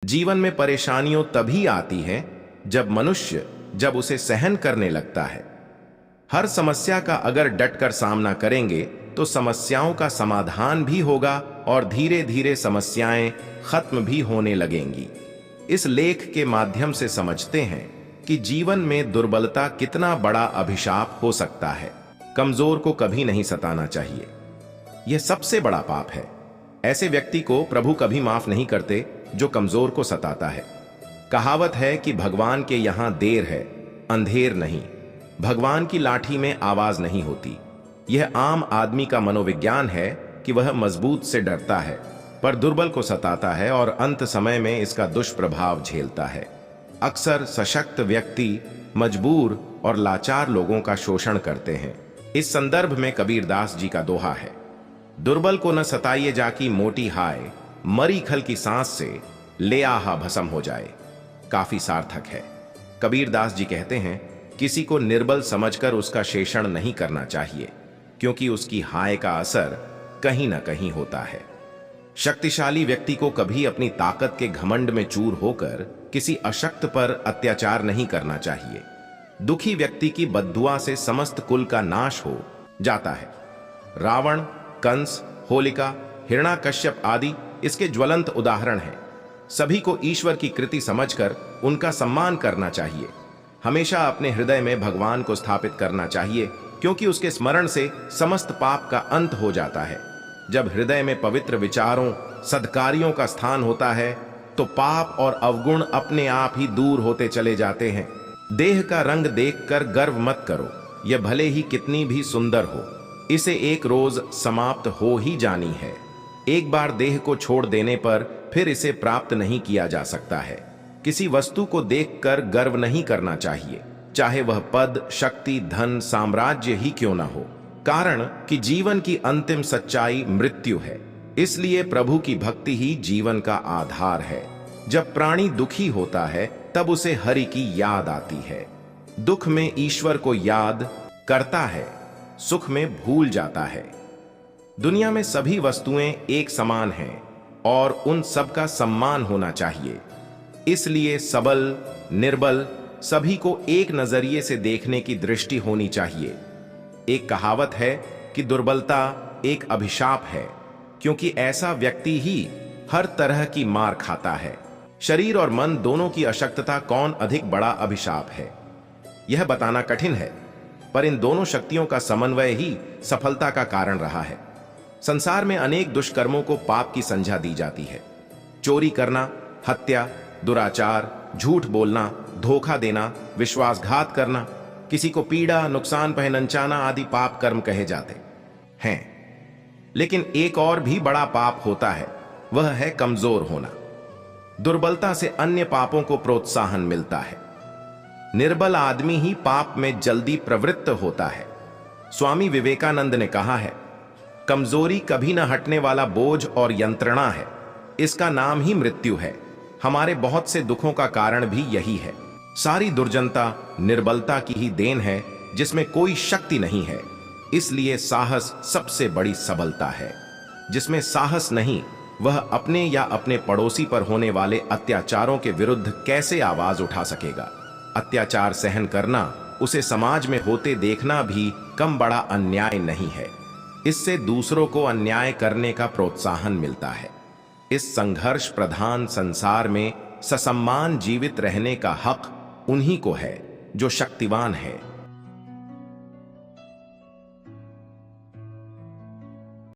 जीवन में परेशानियों तभी आती हैं जब उसे सहन करने लगता है। हर समस्या का अगर डटकर सामना करेंगे तो समस्याओं का समाधान भी होगा और धीरे धीरे समस्याएं खत्म भी होने लगेंगी। इस लेख के माध्यम से समझते हैं कि जीवन में दुर्बलता कितना बड़ा अभिशाप हो सकता है। कमजोर को कभी नहीं सताना चाहिए, यह सबसे बड़ा पाप है। ऐसे व्यक्ति को प्रभु कभी माफ नहीं करते जो कमजोर को सताता है। कहावत है कि भगवान के यहां देर है, अंधेर नहीं। भगवान की लाठी में आवाज नहीं होती। यह आम आदमी का मनोविज्ञान है कि वह मजबूत से डरता है पर दुर्बल को सताता है और अंत समय में इसका दुष्प्रभाव झेलता है। अक्सर सशक्त व्यक्ति मजबूर और लाचार लोगों का शोषण करते हैं। इस संदर्भ में कबीरदास जी का दोहा है, दुर्बल को न सताइए जाकी मोटी हाय, मरी खल की सांस से ले आहा भस्म हो जाए। काफी सार्थक है। कबीरदास जी कहते हैं, किसी को निर्बल समझकर उसका शेषण नहीं करना चाहिए, क्योंकि उसकी हाय का असर कहीं ना कहीं होता है। शक्तिशाली व्यक्ति को कभी अपनी ताकत के घमंड में चूर होकर किसी अशक्त पर अत्याचार नहीं करना चाहिए। दुखी व्यक्ति की बद्दुआ से समस्त कुल का नाश हो जाता है। रावण, कंस, होलिका, हिरण्याकश्यप आदि इसके ज्वलंत उदाहरण हैं। सभी को ईश्वर की कृति समझकर उनका सम्मान करना चाहिए। हमेशा अपने हृदय में भगवान को स्थापित करना चाहिए, क्योंकि उसके स्मरण से समस्त पाप का अंत हो जाता है। जब हृदय में पवित्र विचारों, सद्कार्यों का स्थान होता है तो पाप और अवगुण अपने आप ही दूर होते चले जाते हैं। देह का रंग देखकर गर्व मत करो, यह भले ही कितनी भी सुंदर हो, इसे एक रोज समाप्त हो ही जानी है। एक बार देह को छोड़ देने पर फिर इसे प्राप्त नहीं किया जा सकता है। किसी वस्तु को देखकर गर्व नहीं करना चाहिए, चाहे वह पद, शक्ति, धन, साम्राज्य ही क्यों ना हो, कारण कि जीवन की अंतिम सच्चाई मृत्यु है। इसलिए प्रभु की भक्ति ही जीवन का आधार है। जब प्राणी दुखी होता है तब उसे हरि की याद आती है। दुख में ईश्वर को याद करता है, सुख में भूल जाता है। दुनिया में सभी वस्तुएं एक समान हैं और उन सब का सम्मान होना चाहिए। इसलिए सबल, निर्बल सभी को एक नजरिए से देखने की दृष्टि होनी चाहिए। एक कहावत है कि दुर्बलता एक अभिशाप है, क्योंकि ऐसा व्यक्ति ही हर तरह की मार खाता है। शरीर और मन दोनों की अशक्तता कौन अधिक बड़ा अभिशाप है, यह बताना कठिन है, पर इन दोनों शक्तियों का समन्वय ही सफलता का कारण रहा है। संसार में अनेक दुष्कर्मों को पाप की संज्ञा दी जाती है। चोरी करना, हत्या, दुराचार, झूठ बोलना, धोखा देना, विश्वासघात करना, किसी को पीड़ा, नुकसान पहुंचाना आदि पाप कर्म कहे जाते हैं। लेकिन एक और भी बड़ा पाप होता है, वह है कमजोर होना। दुर्बलता से अन्य पापों को प्रोत्साहन मिलता है। निर्बल आदमी ही पाप में जल्दी प्रवृत्त होता है। स्वामी विवेकानंद ने कहा है, कमजोरी कभी न हटने वाला बोझ और यंत्रणा है, इसका नाम ही मृत्यु है। हमारे बहुत से दुखों का कारण भी यही है। सारी दुर्जनता निर्बलता की ही देन है, जिसमें कोई शक्ति नहीं है। इसलिए साहस सबसे बड़ी सबलता है। जिसमें साहस नहीं, वह अपने या अपने पड़ोसी पर होने वाले अत्याचारों के विरुद्ध कैसे आवाज उठा सकेगा। अत्याचार सहन करना, उसे समाज में होते देखना भी कम बड़ा अन्याय नहीं है। इससे दूसरों को अन्याय करने का प्रोत्साहन मिलता है। इस संघर्ष प्रधान संसार में ससम्मान जीवित रहने का हक उन्हीं को है जो शक्तिवान है।